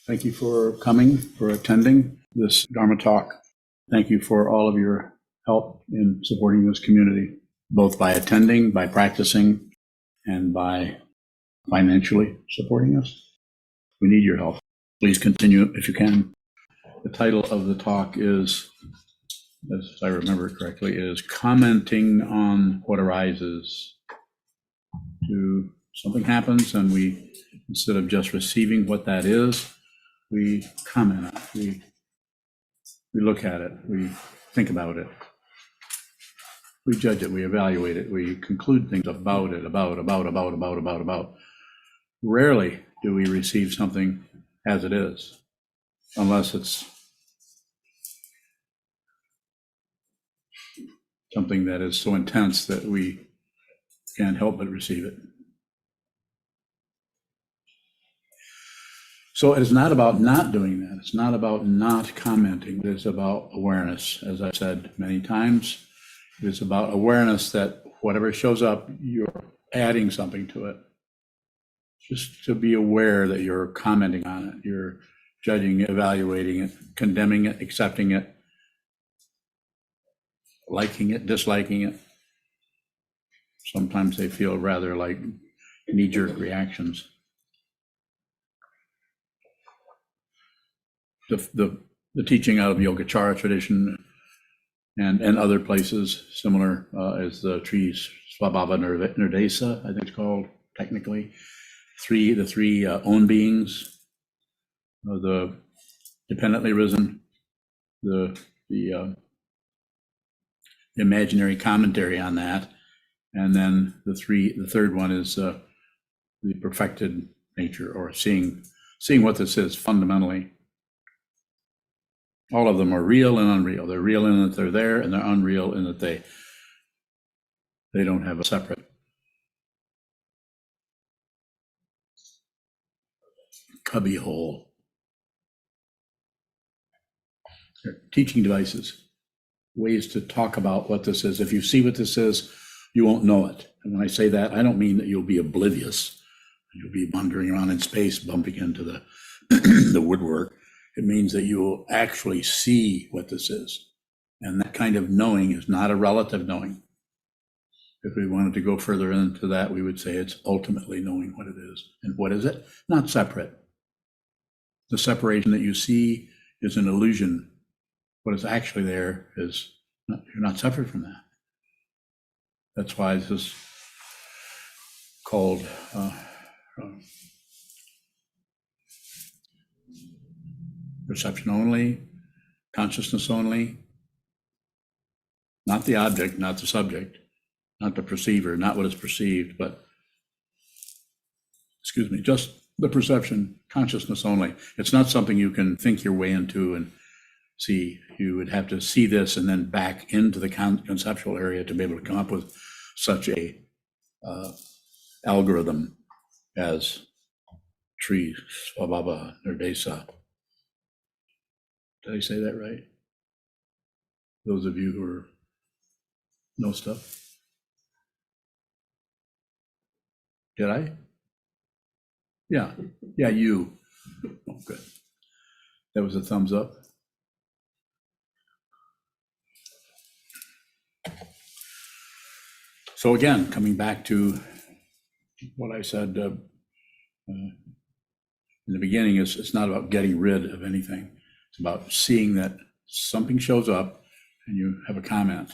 Thank you for coming, for attending this Dharma talk. Thank you for all of your help in supporting this community, both by attending, by practicing, and by financially supporting us. We need your help. Please continue if you can. The title of the talk is, as I remember correctly, is Commenting on What Arises. Something happens and we, instead of just receiving what that is, we comment on it, we look at it, we think about it, we judge it, we evaluate it, we conclude things about it, about. Rarely do we receive something as it is, unless it's something that is so intense that we can't help but receive it. So it is not about not doing that. It's not about not commenting. It is about awareness. As I've said many times, it is about awareness that whatever shows up, you're adding something to it. Just to be aware that you're commenting on it. You're judging it, evaluating it, condemning it, accepting it, liking it, disliking it. Sometimes they feel rather like knee-jerk reactions. The teaching out of Yogacara tradition and other places similar as the trees Swabhava Nirdesa, I think it's called technically. The three own beings, the dependently risen, the imaginary commentary on that, and then the third one is the perfected nature, or seeing what this is fundamentally. All of them are real and unreal. They're real in that they're there, and they're unreal in that they don't have a separate cubby hole. They're teaching devices, ways to talk about what this is. If you see what this is, you won't know it. And when I say that, I don't mean that you'll be oblivious. You'll be wandering around in space, bumping into the the woodwork. It means that you will actually see what this is. And that kind of knowing is not a relative knowing. If we wanted to go further into that, we would say it's ultimately knowing what it is. And what is it? Not separate. The separation that you see is an illusion. What is actually there is, you're not separate from that. That's why this is called perception only, consciousness only, not the object, not the subject, not the perceiver, not what is perceived, but, just the perception, consciousness only. It's not something you can think your way into and see. You would have to see this and then back into the conceptual area to be able to come up with such a algorithm as Sri Swabhava Nirdesa. Did I say that right? Those of you who know stuff. Did I? Yeah, you. Oh, good. That was a thumbs up. So again, coming back to what I said in the beginning, it's not about getting rid of anything. It's about seeing that something shows up and you have a comment.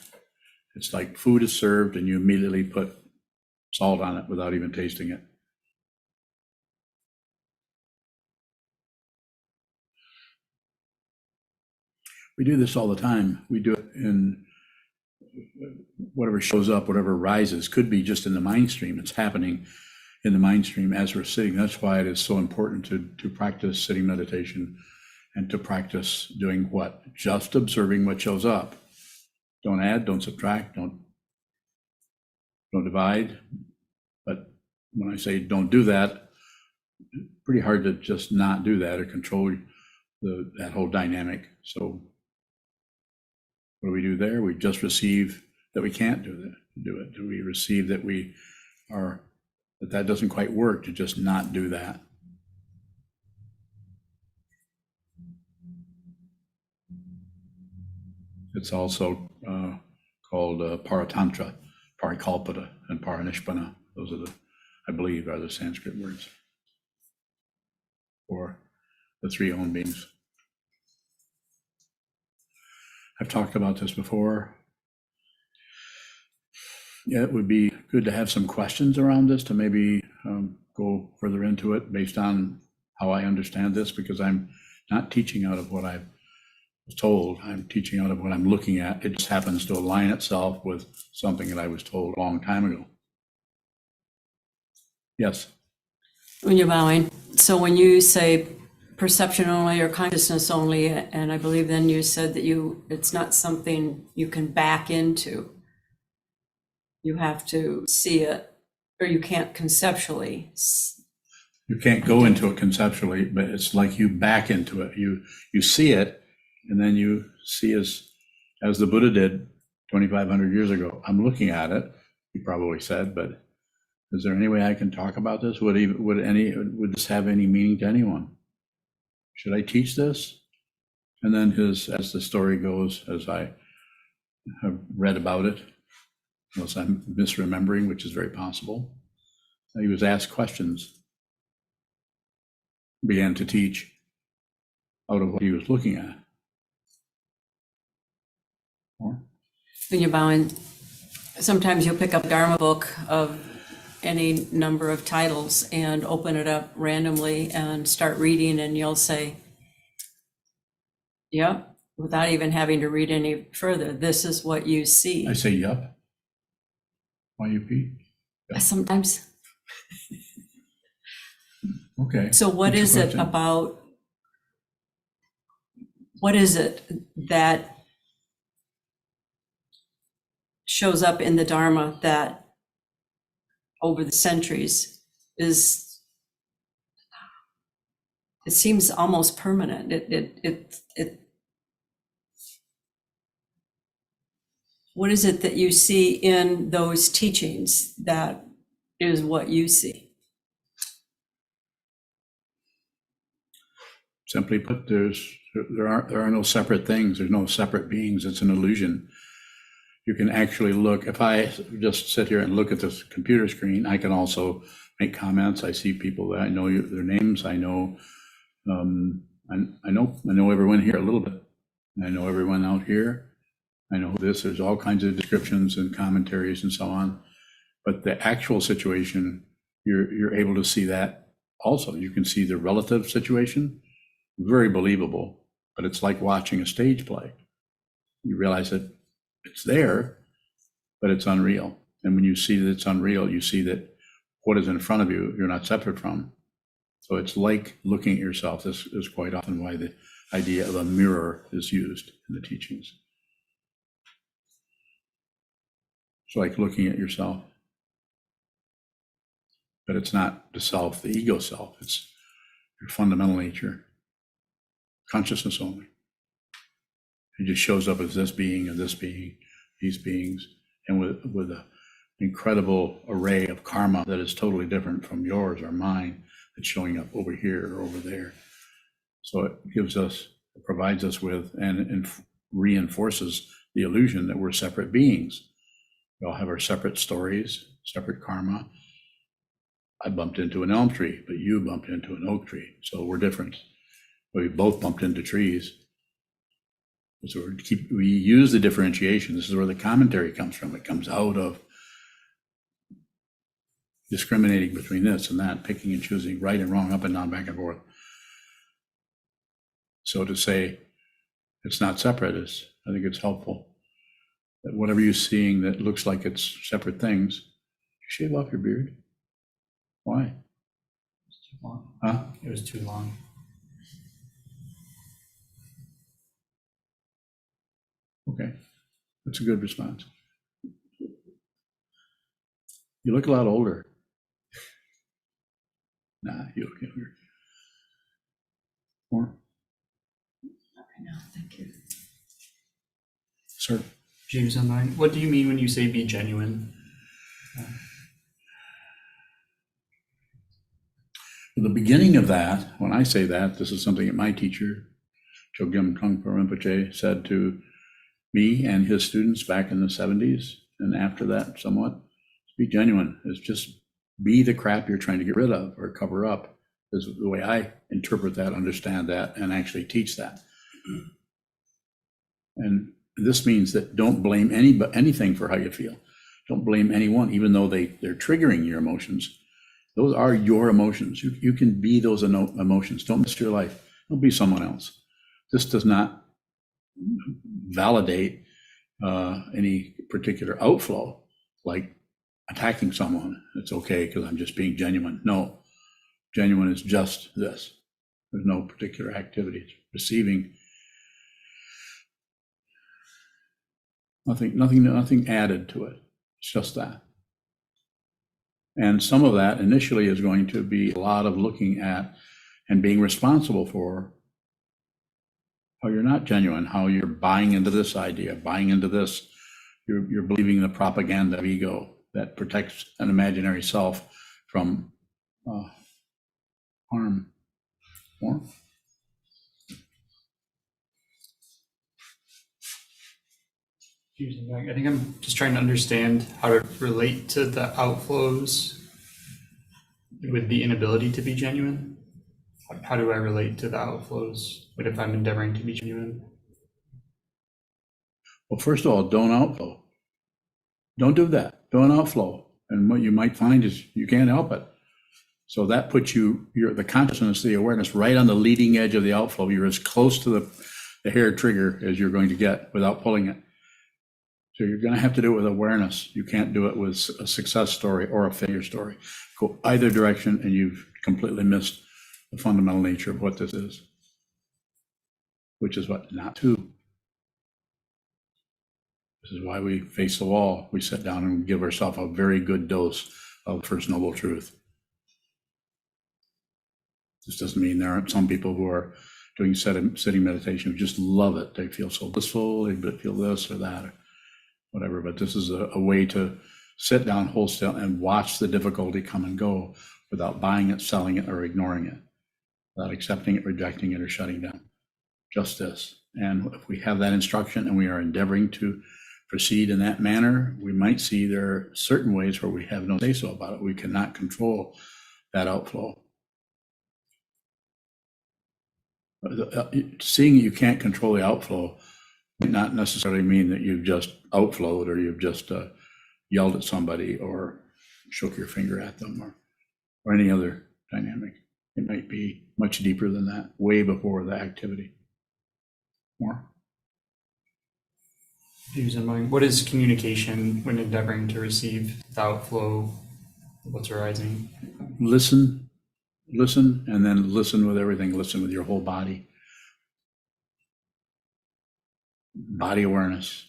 It's like food is served and you immediately put salt on it without even tasting it. We do this all the time. We do it in whatever shows up, whatever arises. Could be just in the mind stream. It's happening in the mind stream as we're sitting. That's why it is so important to practice sitting meditation and to practice doing what? Just observing what shows up. Don't add, don't subtract, don't divide. But when I say don't do that, pretty hard to just not do that or control that whole dynamic. So what do we do there? We just receive that we can't do it. Do we receive that that doesn't quite work to just not do that? It's also called Paratantra, Parikalpita, and Paranishpana. Those are the, I believe, are the Sanskrit words for the three own beings. I've talked about this before. Yeah, it would be good to have some questions around this to maybe go further into it based on how I understand this, because I'm not teaching out of what I was told. I'm teaching out of what I'm looking at. It just happens to align itself with something that I was told a long time ago. Yes. When you're bowing, so when you say perception only or consciousness only, and I believe then you said that it's not something you can back into. You have to see it, or you can't conceptually. You can't go into it conceptually, but it's like you back into it. You see it, and then you see as the Buddha did 2,500 years ago. I'm looking at it, he probably said, but is there any way I can talk about this? Would this have any meaning to anyone? Should I teach this? And then as the story goes, as I have read about it, unless I'm misremembering, which is very possible, he was asked questions, began to teach out of what he was looking at. When you're bowing, sometimes you'll pick up a Dharma book of any number of titles and open it up randomly and start reading, and you'll say, yep, without even having to read any further, this is what you see. I say, yup. Y-U-P? Yep. Sometimes. Okay. So what is it about, what is it that shows up in the Dharma that over the centuries it seems almost permanent? What is it that you see in those teachings that is what you see? Simply put, there are no separate things. There's no separate beings. It's an illusion. You can actually look. If I just sit here and look at this computer screen, I can also make comments. I see people that I know their names. I know, I know everyone here a little bit. I know everyone out here. I know this. There's all kinds of descriptions and commentaries and so on. But the actual situation, you're able to see that also. You can see the relative situation. Very believable, but it's like watching a stage play. You realize that it's there, but it's unreal. And when you see that it's unreal, you see that what is in front of you, you're not separate from. So it's like looking at yourself. This is quite often why the idea of a mirror is used in the teachings. It's like looking at yourself. But it's not the self, the ego self. It's your fundamental nature. Consciousness only. It just shows up as this being and this being, these beings, and with an incredible array of karma that is totally different from yours or mine, that's showing up over here or over there. So it provides us with, and reinforces the illusion that we're separate beings. We all have our separate stories, separate karma. I bumped into an elm tree, but you bumped into an oak tree, so we're different. We both bumped into trees. So we use the differentiation. This is where the commentary comes from. It comes out of discriminating between this and that, picking and choosing, right and wrong, up and down, back and forth. So to say it's not separate I think it's helpful. That whatever you're seeing that looks like it's separate things, you shave off your beard. Why? It's too long. Huh? It was too long. Okay, that's a good response. You look a lot older. Nah, you look younger. More? Okay, no, thank you. Sir? James online. What do you mean when you say be genuine? The beginning of that, when I say that, this is something that my teacher Chogyam Trungpa Rinpoche said to me and his students back in the 70s, and after that somewhat, be genuine. Is just be the crap you're trying to get rid of or cover up, is the way I interpret that, understand that, and actually teach that. And this means that don't blame anything for how you feel. Don't blame anyone, even though they're triggering your emotions. Those are your emotions. You can be those emotions. Don't miss your life. Don't be someone else. This does not validate any particular outflow, like attacking someone. It's okay because I'm just being genuine. No, genuine is just this. There's no particular activity. It's receiving. Nothing added to it. It's just that. And some of that initially is going to be a lot of looking at and being responsible for how you're not genuine, how you're buying into this idea, buying into this. You're believing the propaganda of ego that protects an imaginary self from harm. More? I think I'm just trying to understand how to relate to the outflows with the inability to be genuine. How do I relate to the outflows if I'm endeavoring to be genuine? Well, first of all, don't outflow. Don't do that. Don't outflow. And what you might find is you can't help it. So that puts the consciousness, the awareness right on the leading edge of the outflow. You're as close to the hair trigger as you're going to get without pulling it. So you're going to have to do it with awareness. You can't do it with a success story or a failure story. Go either direction and you've completely missed the fundamental nature of what this is, which is what not to. This is why we face the wall. We sit down and give ourselves a very good dose of the First Noble Truth. This doesn't mean there aren't some people who are doing sitting meditation who just love it. They feel so blissful, they feel this or that, or whatever. But this is a way to sit down, hold still, and watch the difficulty come and go without buying it, selling it, or ignoring it, without accepting it, rejecting it, or shutting down. Just this. And if we have that instruction and we are endeavoring to proceed in that manner, we might see there are certain ways where we have no say-so about it. We cannot control that outflow. Seeing you can't control the outflow might not necessarily mean that you've just outflowed or you've just yelled at somebody or shook your finger at them or any other dynamic. It might be much deeper than that, way before the activity. More? Views in mind. What is communication when endeavoring to receive the outflow of what's arising? Listen, and then listen with everything. Listen with your whole body. Body awareness.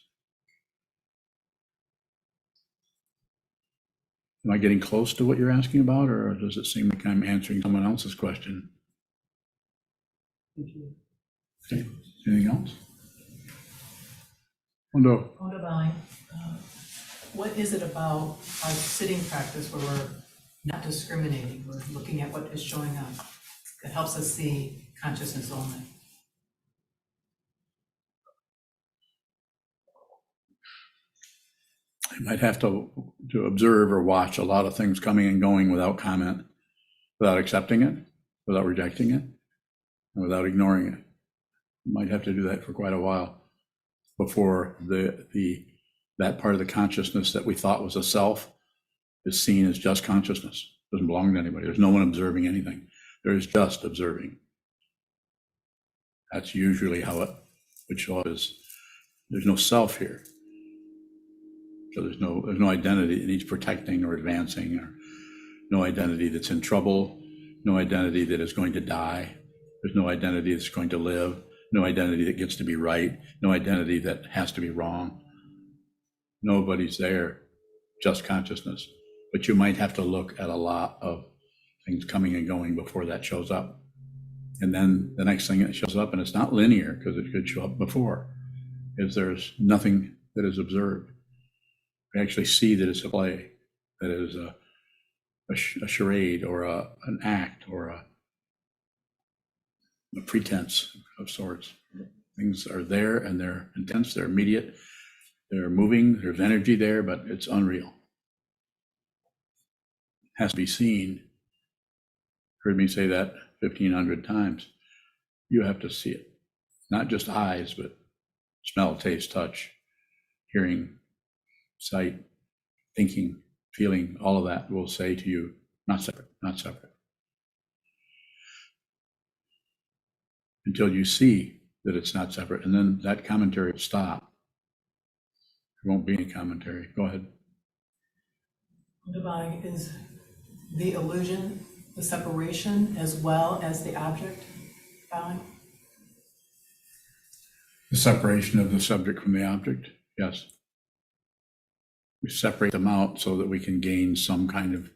Am I getting close to what you're asking about, or does it seem like I'm answering someone else's question? Okay. Anything else? No. Divine, what is it about our sitting practice where we're not discriminating, we're looking at what is showing up that helps us see consciousness only? You might have to observe or watch a lot of things coming and going without comment, without accepting it, without rejecting it, and without ignoring it. You might have to do that for quite a while before that part of the consciousness that we thought was a self is seen as just consciousness. It doesn't belong to anybody. There's no one observing anything. There's just observing. That's usually how it would show up. Is there's no self here. So there's no identity that needs protecting or advancing, or no identity that's in trouble, no identity that is going to die. There's no identity that's going to live, no identity that gets to be right, no identity that has to be wrong. Nobody's there, just consciousness. But you might have to look at a lot of things coming and going before that shows up. And then the next thing that shows up, and it's not linear because it could show up before, is there's nothing that is observed. We actually see that it's a play, that it is a charade or an act or a pretense of sorts, Things are there and they're intense, they're immediate, they're moving, there's energy there, but it's unreal. Has to be seen. Heard me say that 1,500 times. You have to see it. Not just eyes, but smell, taste, touch, hearing, sight, thinking, feeling, all of that will say to you, not separate, not separate. Until you see that it's not separate, and then that commentary will stop. There won't be any commentary. Go ahead. Divine, is the illusion the separation as well as the object, Bowing? The separation of the subject from the object, yes. We separate them out so that we can gain some kind of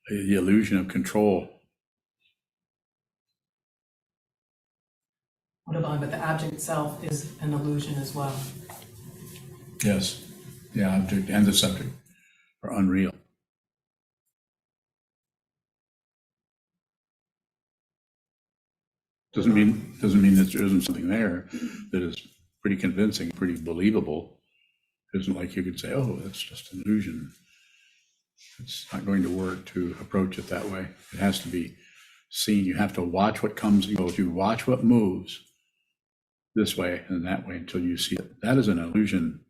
the illusion of control. What about, but the object itself is an illusion as well. Yes, the object and the subject are unreal. Doesn't mean that there isn't something there that is pretty convincing, pretty believable. It isn't like you could say, oh, that's just an illusion. It's not going to work to approach it that way. It has to be seen. You have to watch what comes and goes. You watch what moves this way and that way until you see it. That is an illusion.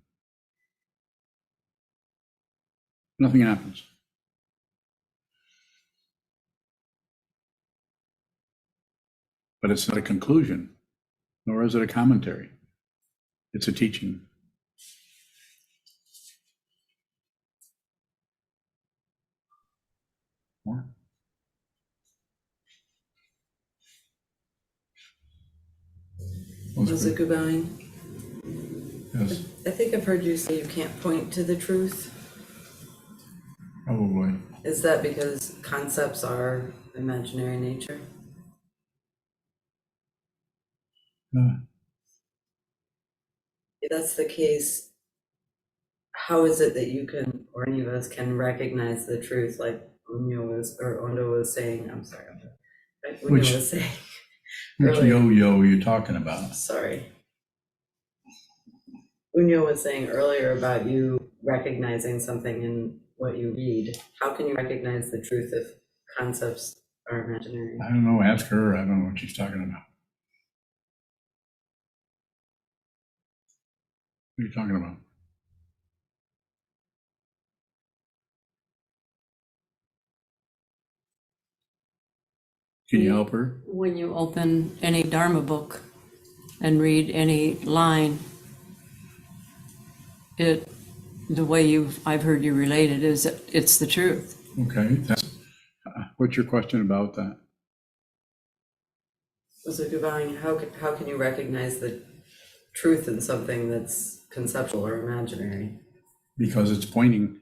Nothing happens. But it's not a conclusion, nor is it a commentary. It's a teaching. More? Sokuzan, Yes, I think I've heard you say you can't point to the truth. probably. Is that because concepts are imaginary in nature? If that's the case, how is it that you can, or any of us can recognize the truth, like Ondo was saying, I'm sorry, like Unyo Which- was saying. Which earlier. yo-yo are you talking about? Sorry. Unyo was saying earlier about you recognizing something in what you read. How can you recognize the truth if concepts are imaginary? I don't know, ask her. I don't know what she's talking about. What are you talking about? Can you help her? When you open any Dharma book and read any line, the way I've heard you relate it is that it's the truth. Okay, what's your question about that? So Gubang, how can you recognize the truth in something that's conceptual or imaginary? Because it's pointing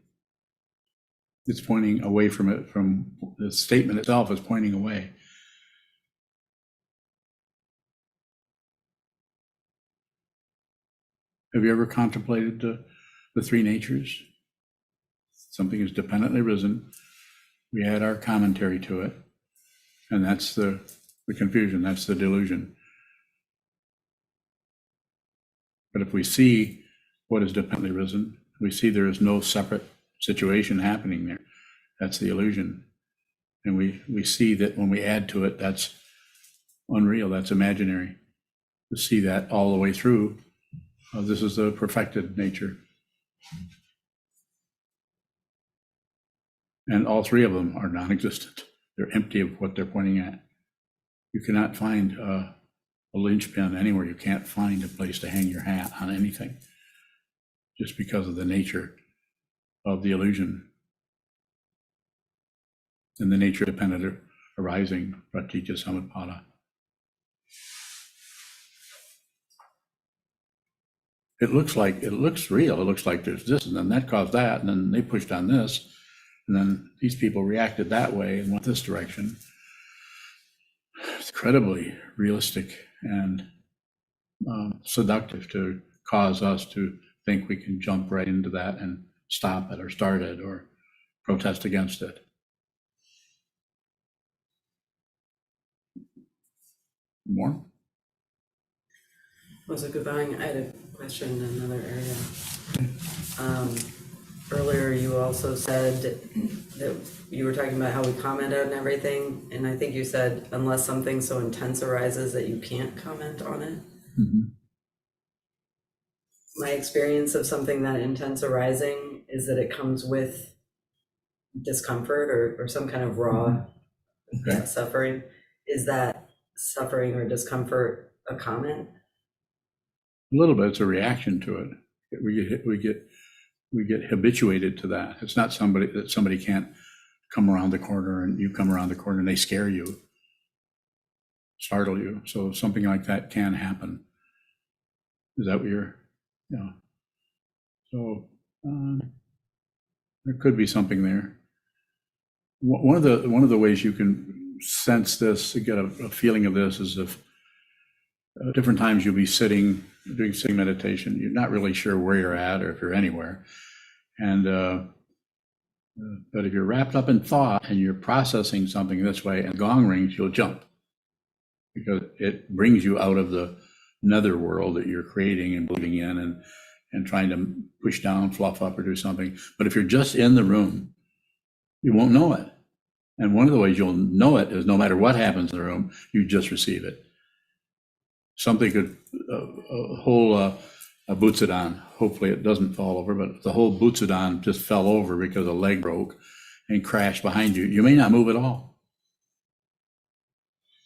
away from it, from the statement itself is pointing away. Have you ever contemplated the three natures? Something is dependently risen. We add our commentary to it, and that's the confusion, that's the delusion. But if we see what is dependently risen, we see there is no separate situation happening there. That's the illusion. And we see that when we add to it, that's unreal, that's imaginary. To see that all the way through, this is the perfected nature. And all three of them are non-existent. They're empty of what they're pointing at. You cannot find a linchpin anywhere. You can't find a place to hang your hat on anything, just because of the nature of the illusion and the nature of dependent arising, pratitya samutpada. It looks real. It looks like there's this, and then that caused that, and then they pushed on this, and then these people reacted that way and went this direction. It's incredibly realistic and seductive to cause us to think we can jump right into that and stop it or start it or protest against it. More? Was it goodbye? I had a question in another area. Earlier, you also said that you were talking about how we comment on everything, and I think you said unless something so intense arises that you can't comment on it. Mhm. My experience of something that intense arising is that it comes with discomfort or some kind of raw Okay. suffering. Is that suffering or discomfort a comment? A little bit, it's a reaction to it. We get habituated to that. It's not somebody can't come around the corner and you come around the corner and they scare you, startle you. So something like that can happen. Is that what you're, yeah. So there could be something there. One of the ways you can sense this, to get a feeling of this, is if different times you'll be doing sitting meditation. You're not really sure where you're at or if you're anywhere. And but if you're wrapped up in thought and you're processing something this way and gong rings, you'll jump, because it brings you out of the nether world that you're creating and believing in and trying to push down, fluff up, or do something. But if you're just in the room, you won't know it. And one of the ways you'll know it is no matter what happens in the room, you just receive it. Something could, a whole a butsudan, hopefully it doesn't fall over, but if the whole butsudan just fell over because a leg broke and crashed behind you, you may not move at all.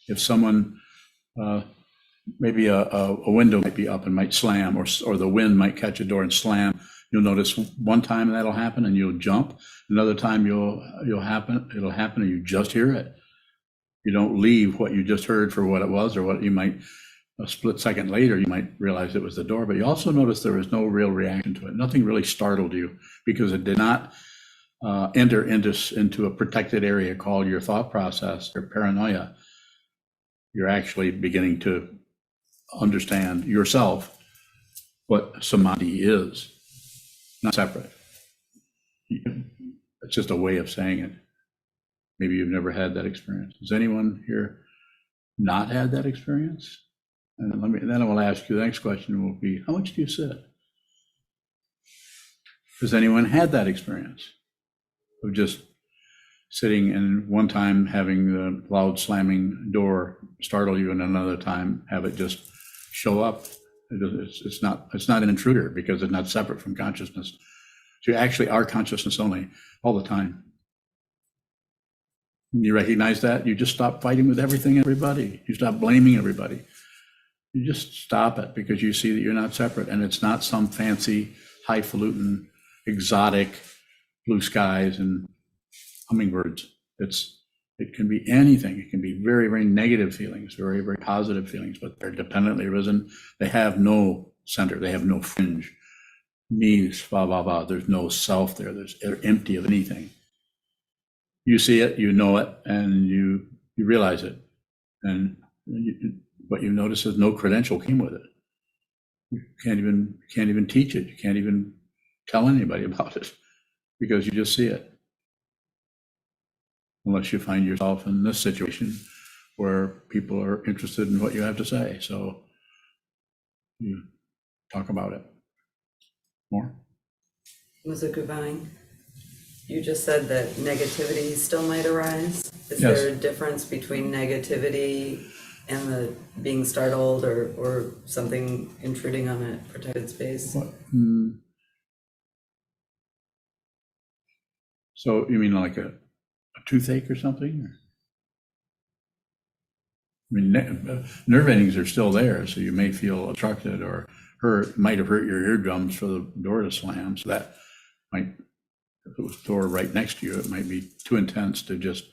If someone, maybe a window might be up and might slam, or the wind might catch a door and slam, you'll notice one time that'll happen and you'll jump. Another time it'll happen and you just hear it. You don't leave what you just heard for what it was, or what you might, a split second later, you might realize it was the door. But you also notice there was no real reaction to it. Nothing really startled you, because it did not enter into a protected area called your thought process or paranoia. You're actually beginning to understand yourself, what samadhi is, not separate. It's just a way of saying it. Maybe you've never had that experience. Has anyone here not had that experience? And then I will ask you, the next question will be, how much do you sit? Has anyone had that experience of just sitting and one time having the loud slamming door startle you, and another time have it just show up? It's not an intruder, because it's not separate from consciousness. So you actually are consciousness only, all the time. You recognize that, you just stop fighting with everything and everybody. You stop blaming everybody. You just stop it, because you see that you're not separate, and it's not some fancy, highfalutin, exotic blue skies and hummingbirds. It can be anything. It can be very, very negative feelings, very, very positive feelings, but they're dependently arisen. They have no center. They have no fringe. Means blah, blah, blah. There's no self there. They're empty of anything. You see it, you know it, and you realize it. And what you notice is no credential came with it. You can't even teach it. You can't even tell anybody about it, because you just see it. Unless you find yourself in this situation where people are interested in what you have to say. So you talk about it more. Was it goodbye? You just said that negativity still might arise. Is Yes. there a difference between negativity and the being startled or something intruding on a protected space? So you mean like a toothache or something? I mean, nerve endings are still there, so you may feel obstructed or might have hurt your eardrums for the door to slam. So that might, if it was the door right next to you, it might be too intense to just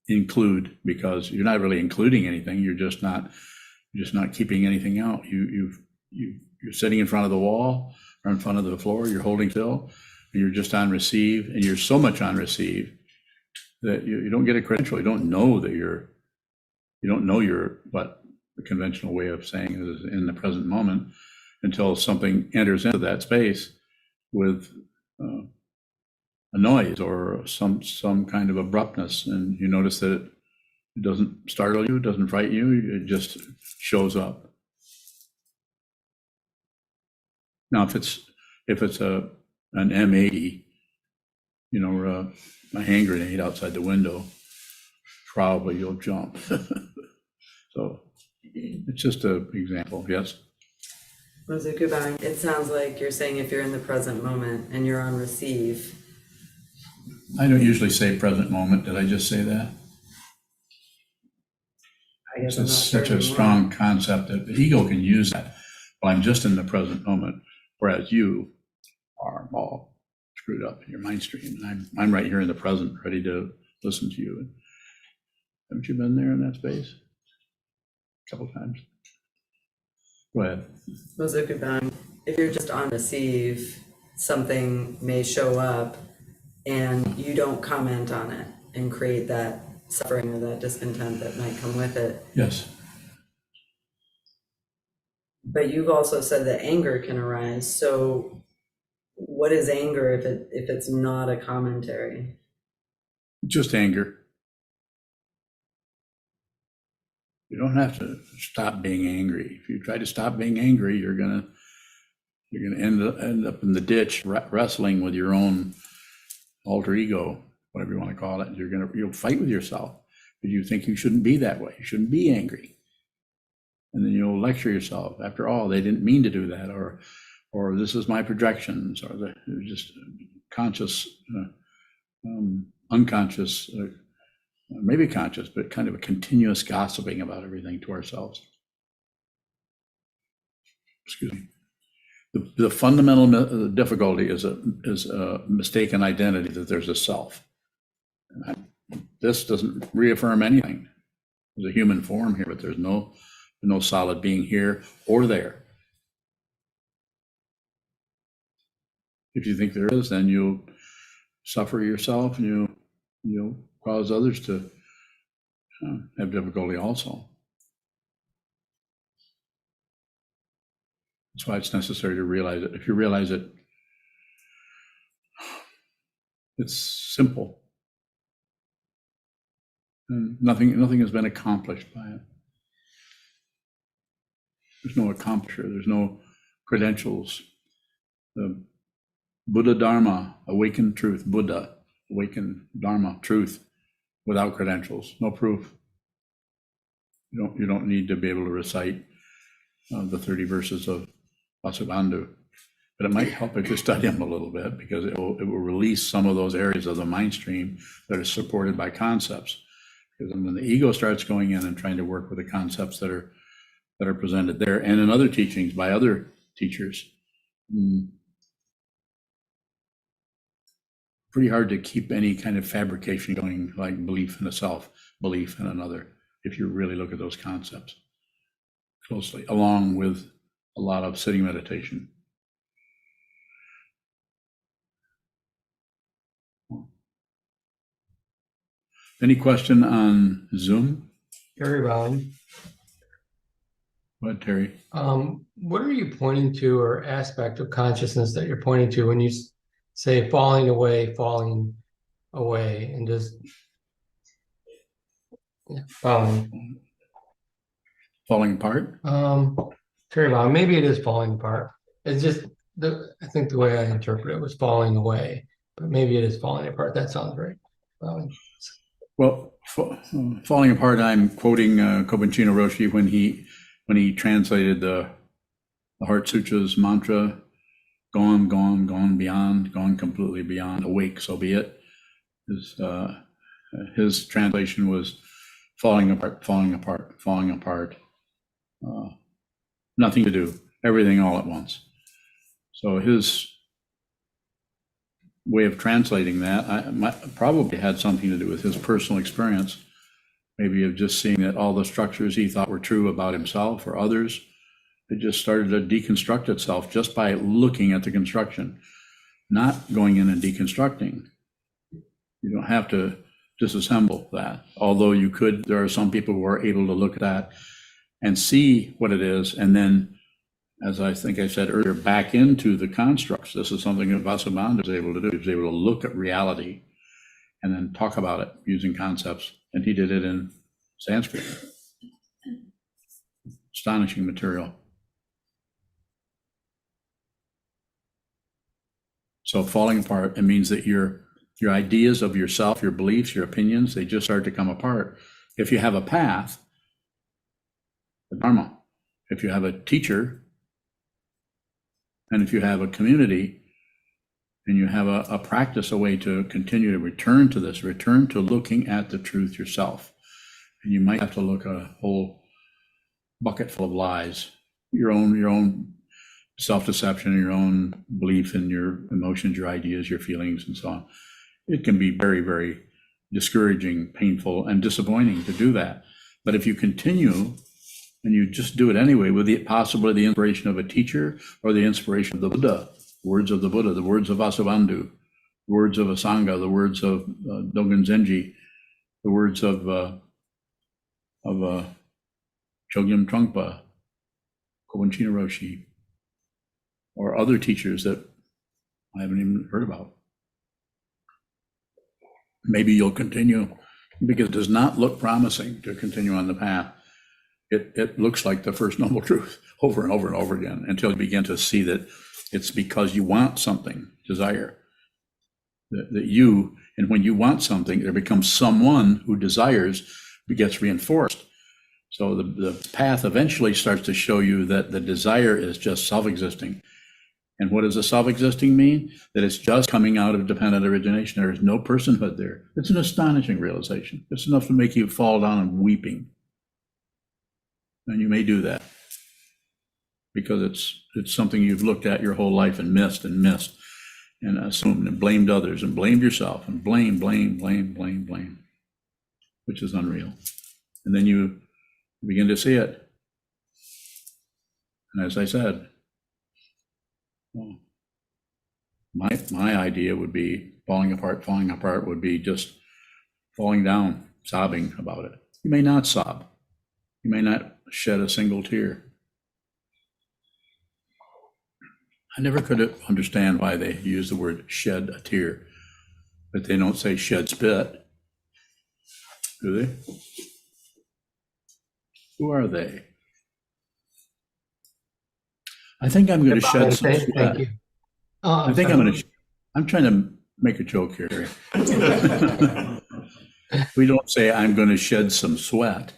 include, because you're not really including anything. You're just not keeping anything out. You're sitting in front of the wall or in front of the floor. You're holding still. And you're just on receive, and you're so much on receive that you don't get a credential. You don't know what the conventional way of saying is in the present moment, until something enters into that space with a noise or some kind of abruptness, and you notice that it doesn't startle you, it doesn't frighten you, it just shows up. Now, if it's an M80, or a hand grenade outside the window, probably you'll jump. So it's just an example, yes? Sokuzan, it sounds like you're saying if you're in the present moment and you're on receive. I don't usually say present moment. Did I just say that? I guess I'm not It's sure such a anymore. strong concept that the ego can use that. Well, I'm just in the present moment, whereas you are all screwed up in your mind stream. And I'm right here in the present, ready to listen to you. Haven't you been there in that space? A couple times. Go ahead. Sokuzan, if you're just on receive, something may show up and you don't comment on it and create that suffering or that discontent that might come with it. Yes. But you've also said that anger can arise. So what is anger if it's not a commentary? Just anger. You don't have to stop being angry. If you try to stop being angry, you're gonna end up in the ditch wrestling with your own alter ego, whatever you want to call it. You'll fight with yourself because you think you shouldn't be that way. You shouldn't be angry, and then you'll lecture yourself. After all, they didn't mean to do that, or this is my projections, or they're just conscious, unconscious. Maybe conscious, but kind of a continuous gossiping about everything to ourselves. Excuse me. The fundamental difficulty is a mistaken identity that there's a self. This doesn't reaffirm anything. There's a human form here, but there's no solid being here or there. If you think there is, then you'll suffer yourself, and you'll cause others to have difficulty also. That's why it's necessary to realize it. If you realize it, it's simple. And nothing has been accomplished by it. There's no accomplisher, there's no credentials. The Buddha Dharma, awakened truth, Buddha, awakened Dharma, truth, without credentials, no proof. You don't need to be able to recite the 30 verses of Vasubandhu, but it might help if you study them a little bit, because it will release some of those areas of the mind stream that are supported by concepts. Because when the ego starts going in and trying to work with the concepts that are presented there and in other teachings by other teachers, pretty hard to keep any kind of fabrication going, like belief in a self, belief in another, if you really look at those concepts closely, along with a lot of sitting meditation. Any question on Zoom? Terry Rowling, Go ahead, Terry. what are you pointing to, or aspect of consciousness that you're pointing to when you say falling away, and just falling? Falling apart? Terry Rowling, maybe it is falling apart. It's just I think the way I interpret it was falling away, but maybe it is falling apart. That sounds right. Well, falling apart, I'm quoting Kobunchino Roshi when he translated the Heart Sutra's mantra, gone, gone, gone beyond, gone completely beyond, awake, so be it. His translation was falling apart, falling apart, falling apart. Nothing to do, everything all at once. So his way of translating that probably had something to do with his personal experience, maybe of just seeing that all the structures he thought were true about himself or others, it just started to deconstruct itself just by looking at the construction, not going in and deconstructing. You don't have to disassemble that, although you could. There are some people who are able to look at that and see what it is, and then, as I think I said earlier, back into the constructs. This is something that Vasubandhu is able to do. He was able to look at reality and then talk about it using concepts. And he did it in Sanskrit. Astonishing material. So falling apart, it means that your ideas of yourself, your beliefs, your opinions, they just start to come apart. If you have a path, the Dharma, if you have a teacher, and if you have a community, and you have a practice, a way to continue to return to this, return to looking at the truth yourself. And you might have to look at a whole bucket full of lies, your own self-deception, your own belief in your emotions, your ideas, your feelings, and so on. It can be very, very discouraging, painful, and disappointing to do that. But if you continue and you just do it anyway, with the possibly the inspiration of a teacher or the inspiration of the Buddha, words of the Buddha, the words of Vasubandhu, words of a Sangha, the words of Dogen Zenji, the words of Chogyam Trungpa, Kobun Roshi, or other teachers that I haven't even heard about. Maybe you'll continue, because it does not look promising to continue on the path. It looks like the First Noble Truth over and over and over again, until you begin to see that it's because you want something, desire, that you, and when you want something, there becomes someone who desires, gets reinforced. So the path eventually starts to show you that the desire is just self-existing. And what does a self-existing mean? That it's just coming out of dependent origination. There is no personhood there. It's an astonishing realization. It's enough to make you fall down and weeping. And you may do that because it's something you've looked at your whole life and missed and assumed and blamed others and blamed yourself and blame, which is unreal. And then you begin to see it. And as I said, well, my idea would be falling apart would be just falling down, sobbing about it. You may not sob. You may not shed a single tear. I never could understand why they use the word shed a tear, but they don't say shed spit, do they? Who are they? I think I'm going to shed some Thank sweat. you. I think I'm trying to make a joke here. We don't say I'm going to shed some sweat,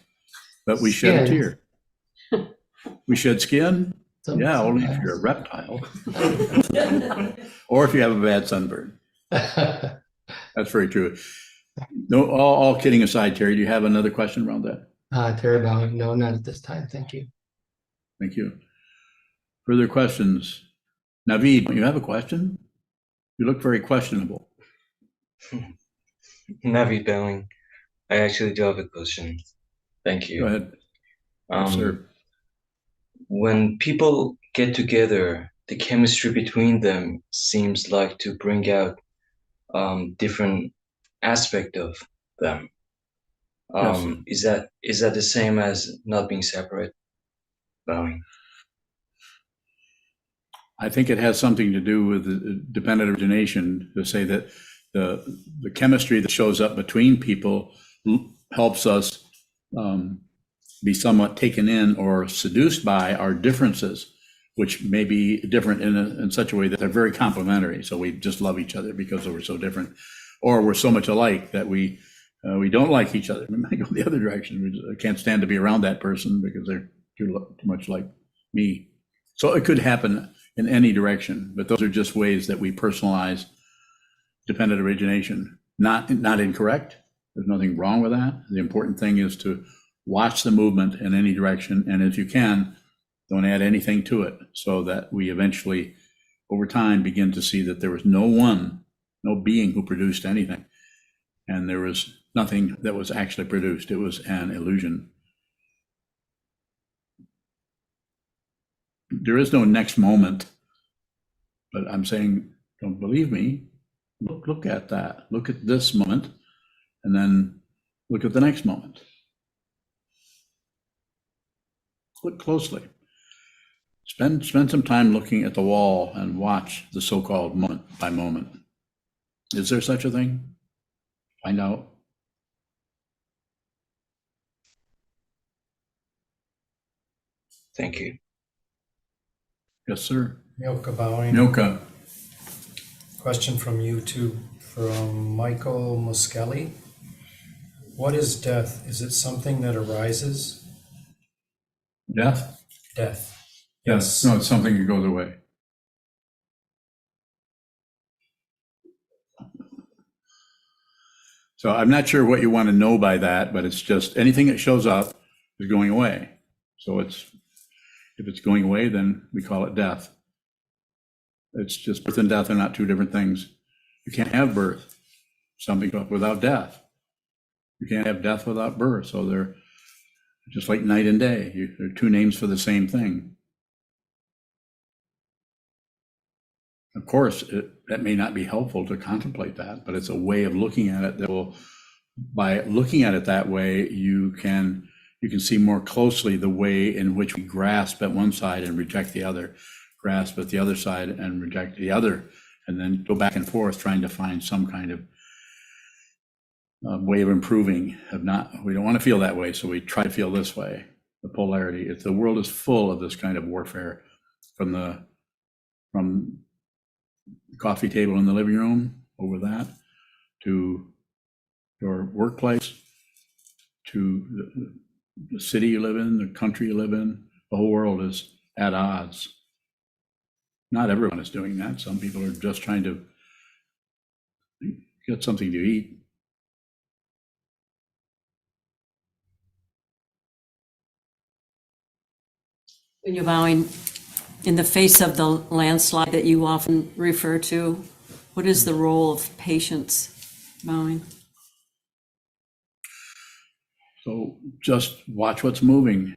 but we shed a Skin. tear. We shed skin? Yeah, only if Sometimes. you're a reptile. Or if you have a bad sunburn. That's very true. No, all kidding aside, Terry, do you have another question around that? Terry Bowing, no, not at this time. Thank you. Thank you. Further questions? Naveed, you have a question? You look very questionable. Navi Belling. I actually do have a question. Thank you. Go ahead. Yes, sir. When people get together, the chemistry between them seems like to bring out different aspect of them. Yes. Is that the same as not being separate? Bowing. I think it has something to do with the dependent origination, to say that the chemistry that shows up between people helps us be somewhat taken in or seduced by our differences, which may be different in such a way that they're very complementary. So we just love each other because we're so different, or we're so much alike that we don't like each other. We might go the other direction. I can't stand to be around that person because they're too much like me. So it could happen in any direction, but those are just ways that we personalize dependent origination. Not incorrect. There's nothing wrong with that. The important thing is to watch the movement in any direction, and if you can, don't add anything to it, so that we eventually, over time, begin to see that there was no being who produced anything, and there was nothing that was actually produced. It was an illusion. There is no next moment, but I'm saying, don't believe me. Look at that. Look at this moment, and then look at the next moment. Look closely. Spend some time looking at the wall and watch the so-called moment by moment. Is there such a thing? Find out. Thank you. Yes, sir. Milka Bowing. Milka. Question from YouTube from Michael Muskelly. What is death? Is it something that arises? Death? Death. Yes. No, it's something that goes away. So I'm not sure what you want to know by that, but it's just anything that shows up is going away. So if it's going away, then we call it death. It's just birth and death are not two different things. You can't have birth, something without death. You can't have death without birth. So they're just like night and day. They're two names for the same thing. Of course, that may not be helpful to contemplate that, but it's a way of looking at it that will, by looking at it that way, you can see more closely the way in which we grasp at one side and reject the other, grasp at the other side and reject the other, and then go back and forth trying to find some kind of way of improving. We don't want to feel that way, so we try to feel this way. The polarity. The world is full of this kind of warfare, from the coffee table in the living room, over that, to your workplace, to the city you live in, the country you live in. The whole world is at odds. Not everyone is doing that. Some people are just trying to get something to eat. When you're bowing, in the face of the landslide that you often refer to, what is the role of patience, bowing? So just watch what's moving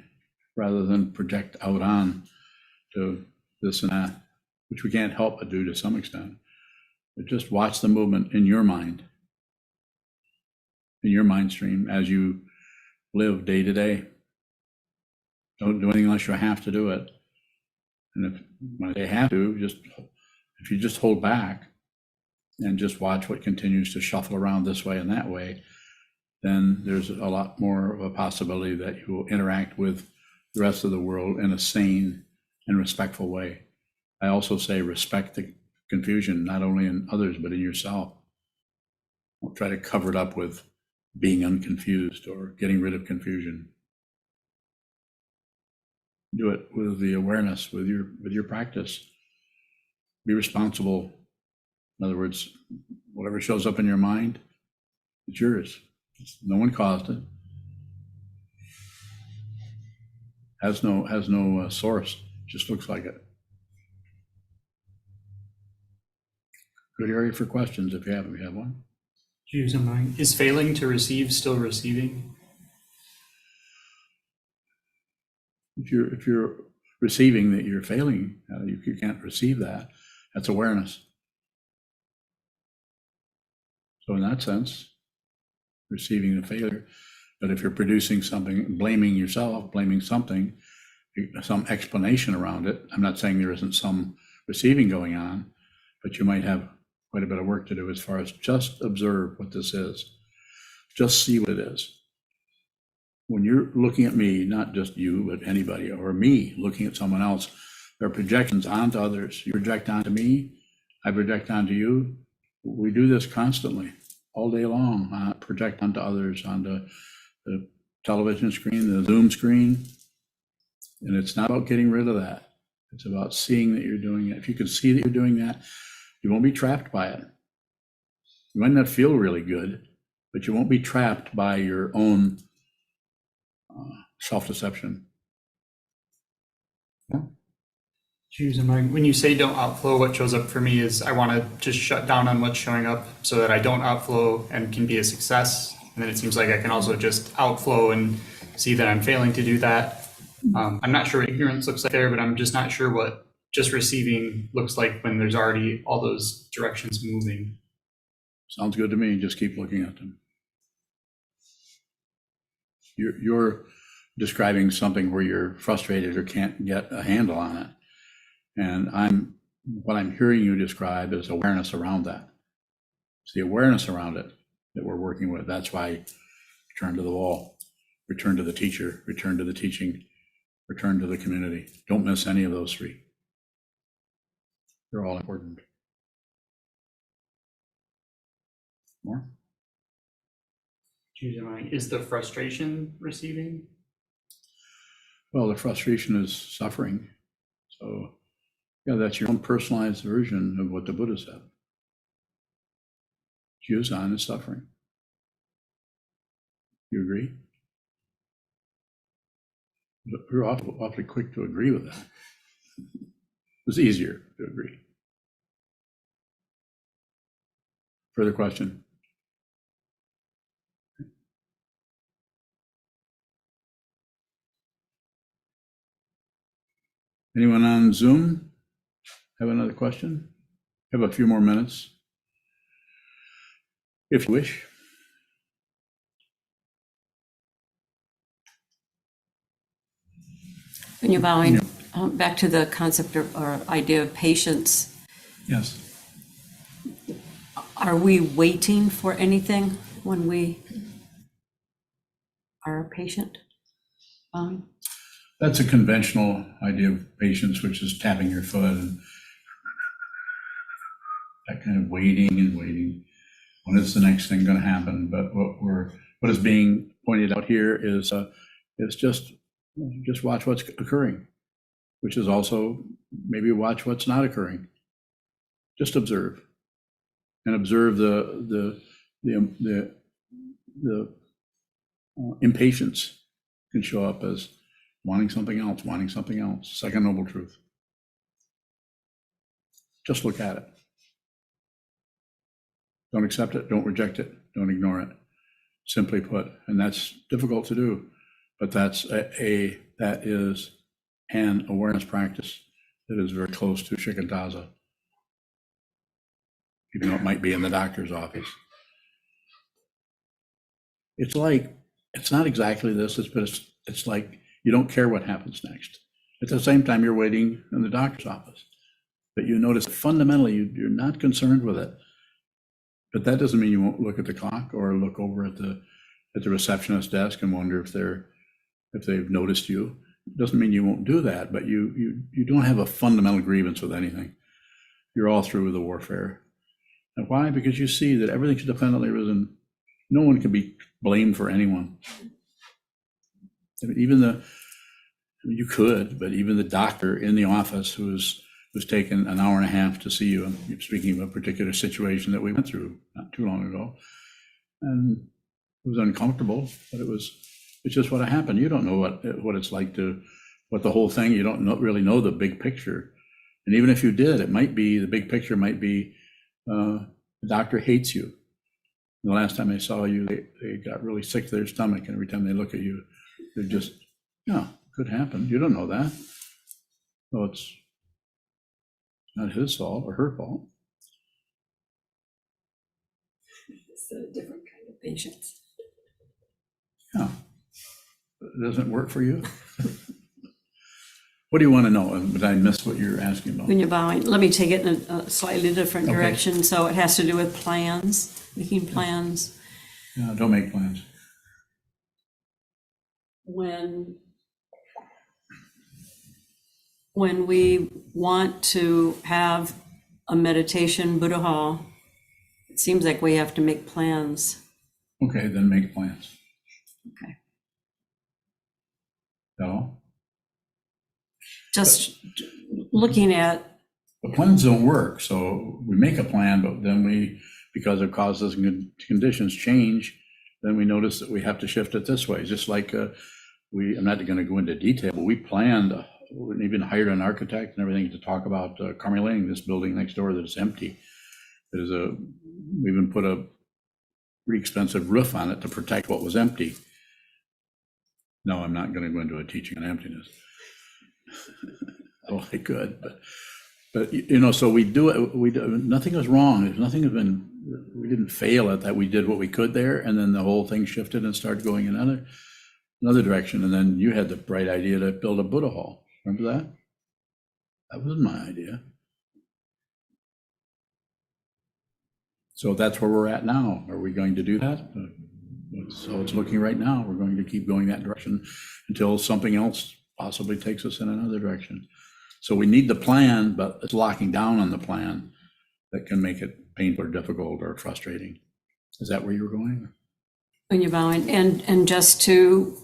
rather than project out on to this and that, which we can't help but do to some extent. But just watch the movement in your mind stream as you live day to day. Don't do anything unless you have to do it. And when they have to, if you just hold back and just watch what continues to shuffle around this way and that way, then there's a lot more of a possibility that you will interact with the rest of the world in a sane and respectful way. I also say respect the confusion, not only in others, but in yourself. Don't try to cover it up with being unconfused or getting rid of confusion. Do it with the awareness, with your practice. Be responsible. In other words, whatever shows up in your mind, it's yours. No one caused it. Has no source. Just looks like it. Good area for questions if you have one. Use a mind. Is failing to receive still receiving? If you're receiving that you're failing, you can't receive that. That's awareness. So in that sense, receiving the failure. But if you're producing something, blaming yourself, blaming something, some explanation around it, I'm not saying there isn't some receiving going on, but you might have quite a bit of work to do as far as just observe what this is. Just see what it is. When you're looking at me, not just you, but anybody, or me looking at someone else, there are projections onto others. You project onto me, I project onto you. We do this constantly, all day long, project onto others, onto the television screen, the Zoom screen. And it's not about getting rid of that. It's about seeing that you're doing it. If you can see that you're doing that, you won't be trapped by it. You might not feel really good, but you won't be trapped by your own self-deception. Yeah. Choose a mind. When you say don't outflow, what shows up for me is I want to just shut down on what's showing up so that I don't outflow and can be a success. And then it seems like I can also just outflow and see that I'm failing to do that. I'm not sure what ignorance looks like there, but I'm just not sure what just receiving looks like when there's already all those directions moving. Sounds good to me. Just keep looking at them. You're describing something where you're frustrated or can't get a handle on it. And what I'm hearing you describe is awareness around that. It's the awareness around it that we're working with. That's why return to the wall, return to the teacher, return to the teaching, return to the community. Don't miss any of those three. They're all important. More? Choosing my, is the frustration receiving? Well, the frustration is suffering. So, yeah, that's your own personalized version of what the Buddha said. Sokuzan is suffering. You agree? We're awfully quick to agree with that. It's easier to agree. Further question? Anyone on Zoom have another question? Have a few more minutes, if you wish. When you're bowing, back to the concept or idea of patience, Yes. are we waiting for anything when we are patient? That's a conventional idea of patience, which is tapping your foot and that kind of waiting and waiting. When is the next thing going to happen? But what is being pointed out here is just watch what's occurring, which is also maybe watch what's not occurring. Just observe, and observe the impatience can show up as wanting something else, wanting something else. Second noble truth. Just look at it. Don't accept it, don't reject it, don't ignore it. Simply put, and that's difficult to do, but that is an awareness practice that is very close to shikantaza, even though it might be in the doctor's office. It's not exactly this, but it's like you don't care what happens next. At the same time, you're waiting in the doctor's office, but you notice fundamentally you're not concerned with it. But that doesn't mean you won't look at the clock or look over at the receptionist's desk and wonder if they've noticed you. It doesn't mean you won't do that, but you don't have a fundamental grievance with anything. You're all through with the warfare. And why? Because you see that everything's dependently risen. No one can be blamed for anyone. I mean, you could, but even the doctor in the office who was taken an hour and a half to see you. I'm speaking of a particular situation that we went through not too long ago. And it was uncomfortable, but it's just what happened. You don't know what it's like what the whole thing, you don't really know the big picture. And even if you did, the big picture might be the doctor hates you. The last time they saw you, they got really sick to their stomach, and every time they look at you, they're just, could happen. You don't know that. So it's not his fault or her fault. It's a different kind of patience. Yeah. It doesn't work for you? What do you want to know? But I missed what you're asking about. When you're bowing, let me take it in a slightly different Okay. direction. So it has to do with plans, making plans. Yeah, don't make plans. When we want to have a meditation Buddha hall, it seems like we have to make plans. Okay, then make plans. Okay. No, Just looking at, the plans don't work. So we make a plan, but then because of causes and conditions change, then we notice that we have to shift it this way. Just like I'm not going to go into detail, but we planned, we even hired an architect and everything to talk about Carmeling, this building next door that is empty. We even put a pretty expensive roof on it to protect what was empty. No, I'm not going to go into a teaching on emptiness. Oh, I could, but so we do it. Nothing was wrong. We didn't fail at that. We did what we could there, and then the whole thing shifted and started going in another direction. And then you had the bright idea to build a Buddha hall. Remember that? That was my idea. So that's where we're at now. Are we going to do that? So it's looking right now. We're going to keep going that direction until something else possibly takes us in another direction. So we need the plan, but it's locking down on the plan that can make it painful or difficult or frustrating. Is that where you were going? when you're bowing, and just to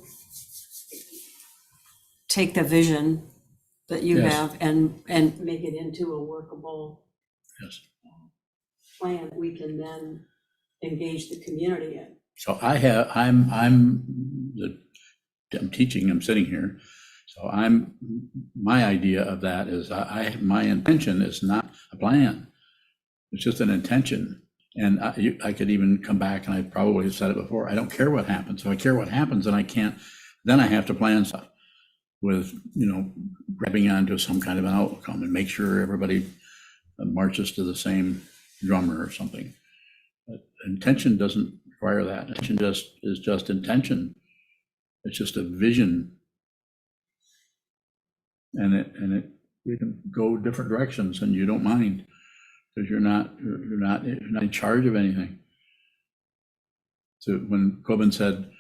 take the vision that you Yes. have and make it into a workable Yes. plan that we can then engage the community in. So I'm teaching, I'm sitting here. So my idea of that is my intention is not a plan. It's just an intention. And I could even come back, and I probably have said it before, I don't care what happens. If I care what happens, then I have to plan stuff with, grabbing onto some kind of an outcome and make sure everybody marches to the same drummer or something. But intention doesn't require that. Intention is just intention. It's just a vision. And you can go different directions, and you don't mind, because you're not in charge of anything. So when Coben said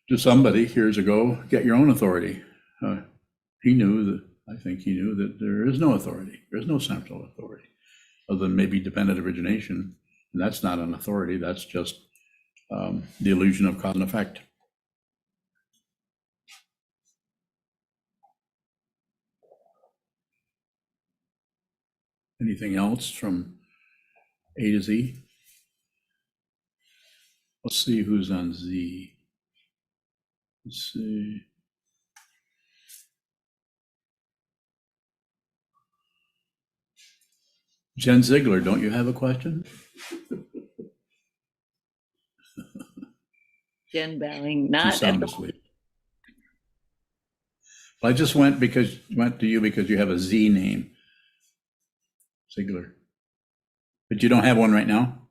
to somebody years ago, get your own authority, I think he knew that there is no authority. There's no central authority, other than maybe dependent origination. And that's not an authority. That's just the illusion of cause and effect. Anything else from A to Z? Let's see who's on Z. Let's see. Jen Ziegler, don't you have a question? Jen bowing, You not sound at all. asleep. Well, I just went to you because you have a Z name, Ziegler. But you don't have one right now?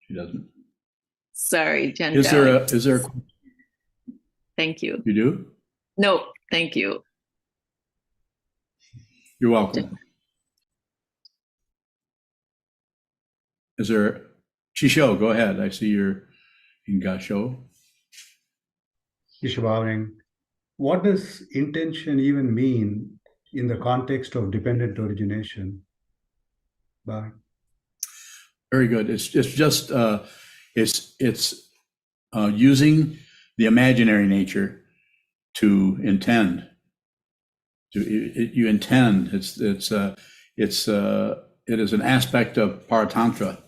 She doesn't. Sorry, Jen Is bowing. there, Thank you. you do? No, thank you. You're welcome. Is there, Chisho, go ahead. I see you're in Gasho. Ishwaving, what does intention even mean in the context of dependent origination? Bye. Very good. It's just using the imaginary nature to intend. You intend. It is an aspect of paratantra.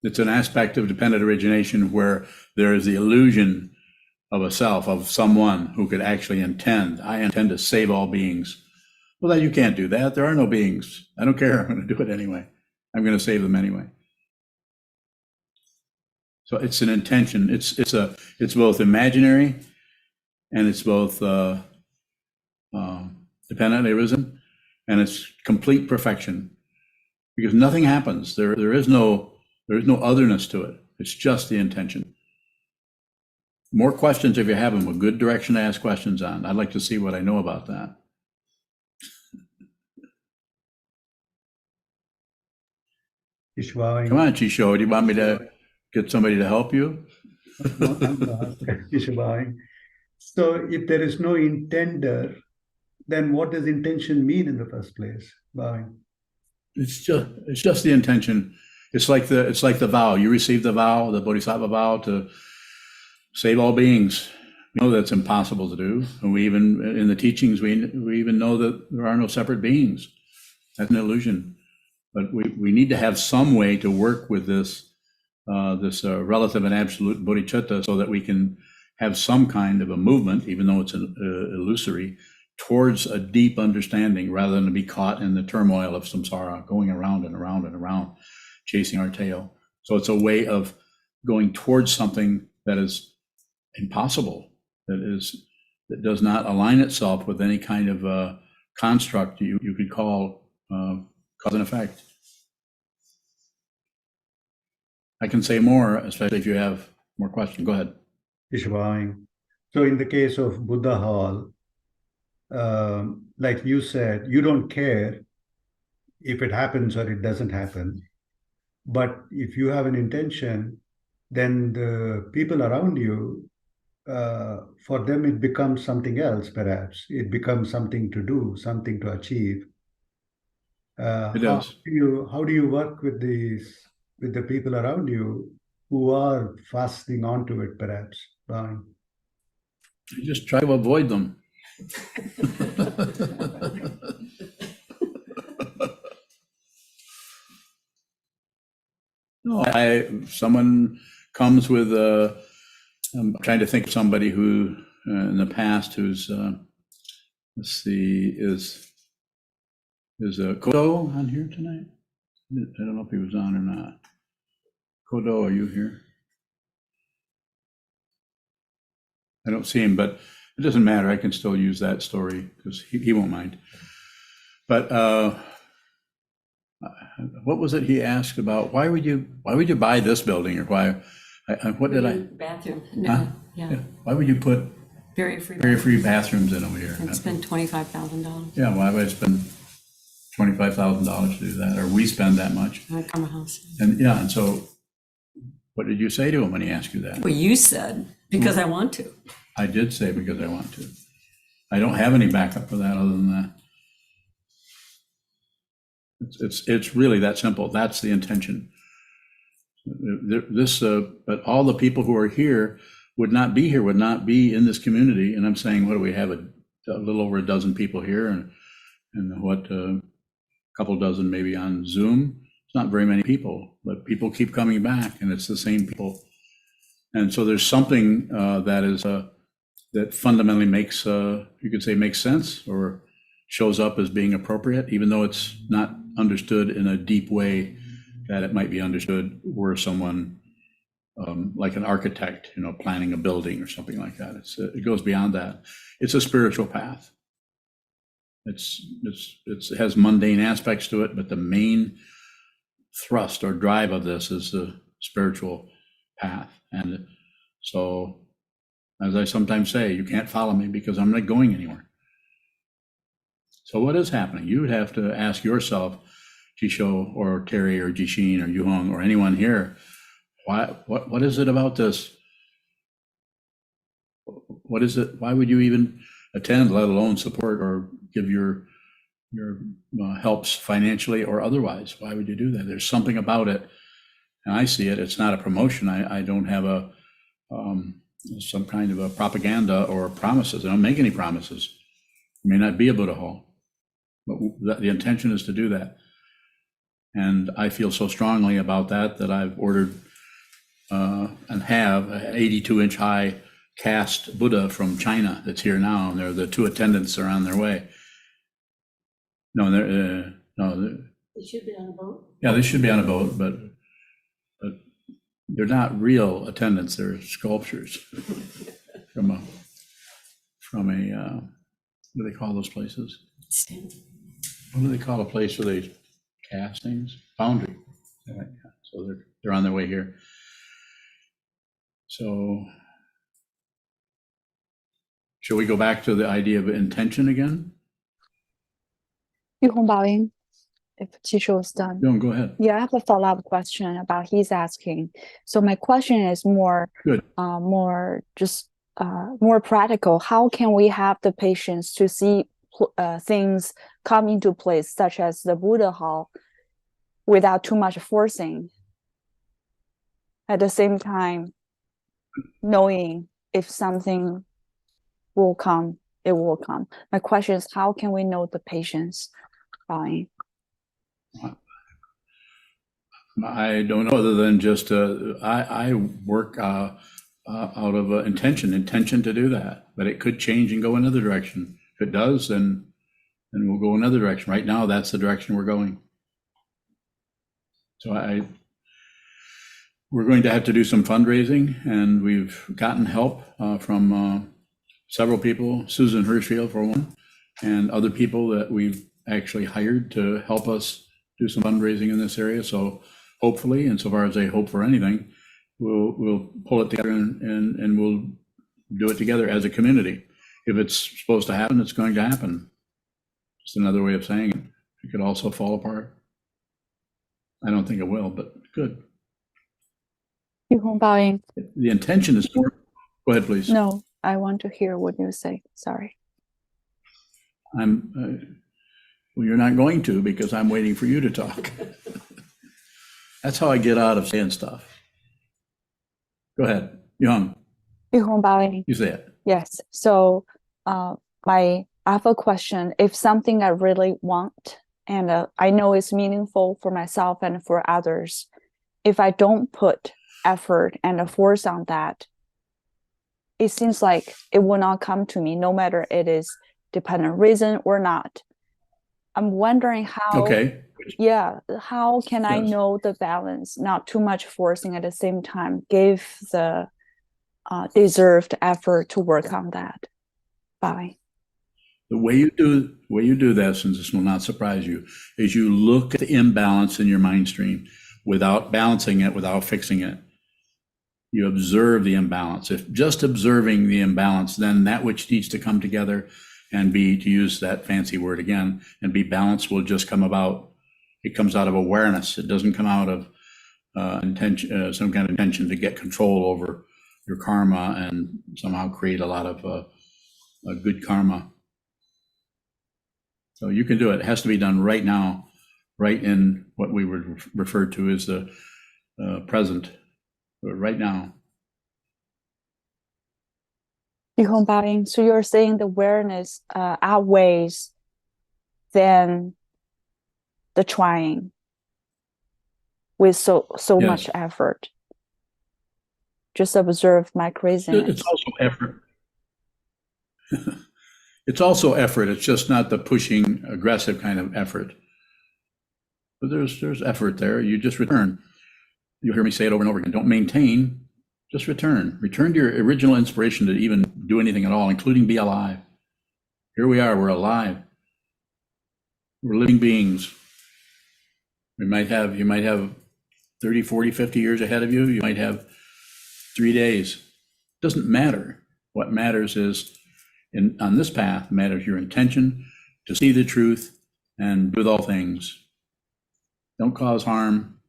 It's an aspect of dependent origination where there is the illusion of a self, of someone who could actually intend. I intend to save all beings. Well, then you can't do that. There are no beings. I don't care. I'm going to do it anyway. I'm going to save them anyway. So it's an intention. It's both imaginary, and it's both dependent arisen, and it's complete perfection, because nothing happens. There is no otherness to it. It's just the intention. More questions if you have them. A good direction to ask questions on. I'd like to see what I know about that. Ishwaving. Come on, Chisho. Do you want me to get somebody to help you? Ishwaving. So if there is no intender, then what does intention mean in the first place? Bye. It's just the intention. It's like the vow. You receive the vow, the Bodhisattva vow, to save all beings. We know that's impossible to do. And we even, in the teachings, we even know that there are no separate beings. That's an illusion. But we need to have some way to work with this relative and absolute bodhicitta, so that we can have some kind of a movement, even though it's illusory, towards a deep understanding, rather than to be caught in the turmoil of samsara, going around and around and around, chasing our tail. So it's a way of going towards something that is impossible, that does not align itself with any kind of construct you could call cause and effect. I can say more, especially if you have more questions. Go ahead. Ishwaving. So in the case of Buddha Hall, like you said, you don't care if it happens or it doesn't happen. But if you have an intention, then the people around you, for them, it becomes something else, perhaps. It becomes something to do, something to achieve. It does. How do you work with the people around you who are fastening onto it, perhaps? You just try to avoid them. No, someone comes with I'm trying to think of somebody who in the past who's let's see, is Kodo on here tonight? I don't know if he was on or not. Kodo, are you here? I don't see him, but it doesn't matter. I can still use that story because he won't mind. But what was it he asked about? Why would you buy this building, or why? What did I? Bathroom, Huh? no, yeah, Why would you put barrier-free bathrooms in over here? and spend $25,000 Yeah, why would I spend $25,000 to do that, or we spend that much? on a house? And yeah, and so, what did you say to him when he asked you that? Well, you said, because I want to. I did say because I want to. I don't have any backup for that other than that. It's really that simple. That's the intention. But all the people who are here would not be in this community. And I'm saying, what do we have? A little over a dozen people here, and what, a couple dozen maybe on Zoom. It's not very many people, but people keep coming back, and it's the same people. And so there's something that fundamentally makes, you could say, makes sense or shows up as being appropriate, even though it's not understood in a deep way that it might be understood were someone like an architect, planning a building or something like that. It goes beyond that. It's a spiritual path. It has mundane aspects to it, but the main thrust or drive of this is the spiritual path. And so, as I sometimes say, you can't follow me because I'm not going anywhere. So what is happening? You would have to ask yourself, Jisho or Terry or Jishin or Yuhong or anyone here, what is it about this? What is it? Why would you even attend, let alone support or give your helps financially or otherwise? Why would you do that? There's something about it, and I see it. It's not a promotion. I don't have some kind of a propaganda or promises. I don't make any promises. It may not be a Buddha hall, but the intention is to do that. And I feel so strongly about that I've ordered and have an 82-inch high cast Buddha from China that's here now, and the two attendants are on their way. No, They should be on a boat. Yeah, they should be on a boat, but they're not real attendants. They're sculptures from a what do they call those places? What do they call a place where they cast things? Foundry. Yeah, so they're on their way here. So shall we go back to the idea of intention again? Yuhong Baoying, if Chisho is done. No, go ahead. Yeah, I have a follow-up question about he's asking. So my question is more, Good. more practical. How can we have the patience to see things come into place, such as the Buddha hall, without too much forcing? At the same time, knowing if something will come, it will come. My question is, how can we know the patience? Baoying. I don't know, other than just I work out of intention to do that, but it could change and go another direction. If it does, then we'll go another direction. Right now, that's the direction we're going. So we're going to have to do some fundraising, and we've gotten help from several people, Susan Hirschfield for one, and other people that we've actually hired to help us do some fundraising in this area. So hopefully, insofar as they hope for anything, we'll pull it together and we'll do it together as a community. If it's supposed to happen, it's going to happen. Just another way of saying it. It could also fall apart. I don't think it will, but good. Yuhong Baoying. The intention is. Go ahead, please. No, I want to hear what you say. Sorry. Well, you're not going to because I'm waiting for you to talk. That's how I get out of saying stuff. Go ahead, Young, 玉红bowing. you say it. Yes. So, I have a question. If something I really want and I know it's meaningful for myself and for others, if I don't put effort and a force on that, it seems like it will not come to me, no matter it is dependent reason or not. I'm wondering how. Okay. Yeah, how can I Yes. know the balance, not too much forcing at the same time, give the deserved effort to work on that? Bye. The way you do this, and this will not surprise you, is you look at the imbalance in your mind stream without balancing it, without fixing it. You observe the imbalance. If just observing the imbalance, then that which needs to come together and be, to use that fancy word again, and be balanced will just come about. It comes out of awareness. It doesn't come out of intention, some kind of intention to get control over your karma and somehow create a lot of good karma. So you can do it. It has to be done right now, right in what we would refer to as the present, right now. Yihong Baoying, so you're saying the awareness outweighs than the trying with so Yes. much effort. Just observe my craziness. It's also effort. It's also effort. It's just not the pushing, aggressive kind of effort. But there's effort there. You just return. You'll hear me say it over and over again. Don't maintain, just return. Return to your original inspiration to even do anything at all, including be alive. Here we are, we're alive. We're living beings. You might have 30, 40, 50 years ahead of you. You might have 3 days. Doesn't matter. What matters is, on this path, matters your intention to see the truth and do with all things. Don't cause harm.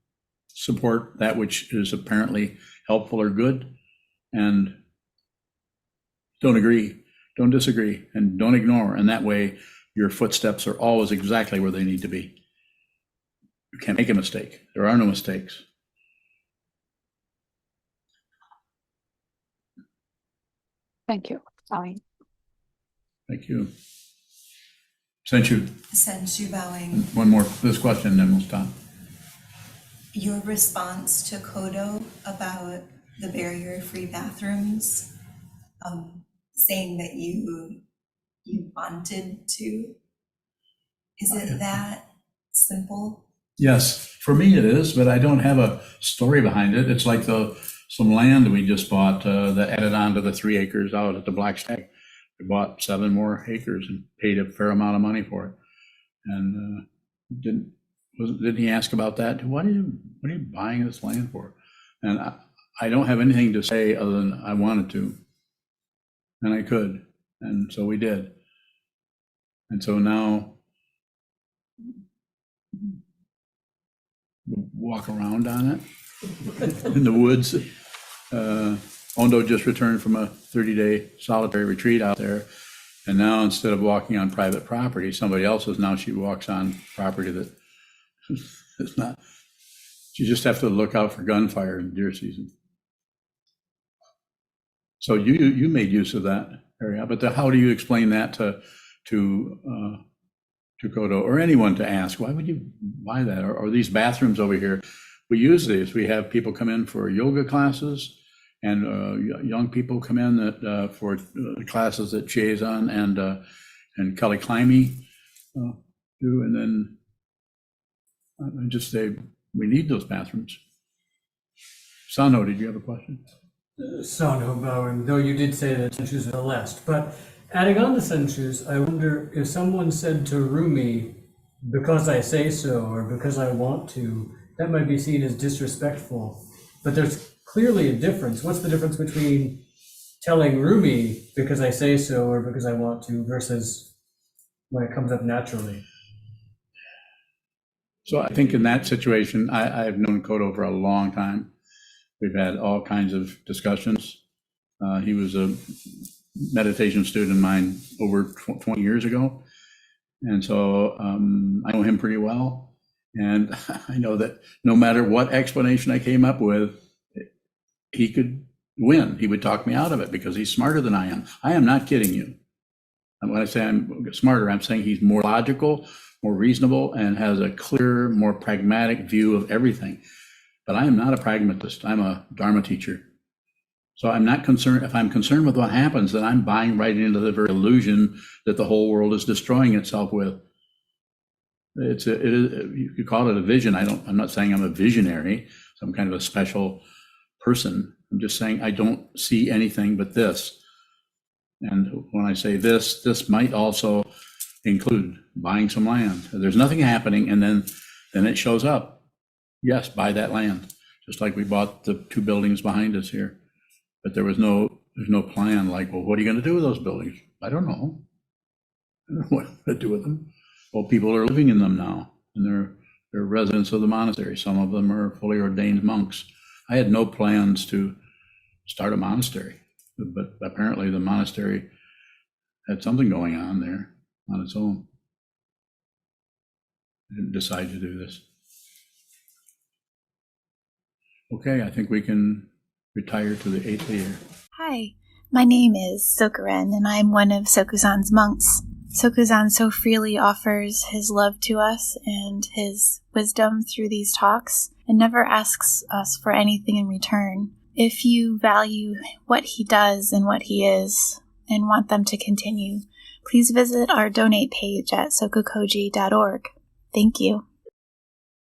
Support that which is apparently helpful or good, and don't agree, don't disagree, and don't ignore. And that way, your footsteps are always exactly where they need to be. You can't make a mistake. There are no mistakes. Thank you. Bye. Thank you. Senchu, Senchu bowing. one more, this question, then we'll stop. Your response to Kodo about the barrier-free bathrooms, saying that you wanted to, is it that simple? Yes, for me it is, but I don't have a story behind it. It's like some land we just bought that added on to the 3 acres out at the Black Stag. We bought 7 more acres and paid a fair amount of money for it. And didn't he ask about that? What are you buying this land for? And I don't have anything to say other than I wanted to, and I could, and so we did. And so now we walk around on it in the woods. Ondo just returned from a 30-day solitary retreat out there. And now instead of walking on private property, somebody else's, now she walks on property that it's not. You just have to look out for gunfire in deer season. So you made use of that area, but how do you explain that to Kodo or anyone to ask, why would you buy that? Or these bathrooms over here, we use these. We have people come in for yoga classes, and young people come in that for classes that Chiazan and Kali Climbing do, and then I just say we need those bathrooms. Sano, did you have a question? Sano bowing, though you did say that senshus are the last, but adding on to senshus, I wonder if someone said to Rumi, because I say so or because I want to, that might be seen as disrespectful. But there's clearly a difference. What's the difference between telling Rumi because I say so or because I want to versus when it comes up naturally? So I think in that situation, I've known Kodo for a long time. We've had all kinds of discussions. He was a meditation student of mine over 20 years ago. And so I know him pretty well. And I know that no matter what explanation I came up with, he could win. He would talk me out of it because he's smarter than I am. I am not kidding you. And when I say I'm smarter, I'm saying he's more logical, more reasonable, and has a clearer, more pragmatic view of everything. But I am not a pragmatist. I'm a Dharma teacher. So I'm not concerned. If I'm concerned with what happens, then I'm buying right into the very illusion that the whole world is destroying itself with. You could call it a vision. I'm not saying I'm a visionary, some kind of a special person. I'm just saying I don't see anything but this. And when I say this might also include buying some land. There's nothing happening, and then it shows up. Yes, buy that land. Just like we bought the 2 buildings behind us here. But there's no plan like, well, what are you going to do with those buildings? I don't know. I don't know what to do with them. Well, people are living in them now, and they're residents of the monastery. Some of them are fully ordained monks. I had no plans to start a monastery, but apparently the monastery had something going on there on its own. I didn't decide to do this. Okay, I think we can retire to the 8th year. Hi, my name is Sokuzan, and I'm one of Sokuzan's monks. Sokuzan so freely offers his love to us and his wisdom through these talks and never asks us for anything in return. If you value what he does and what he is and want them to continue, please visit our donate page at sokukoji.org. Thank you.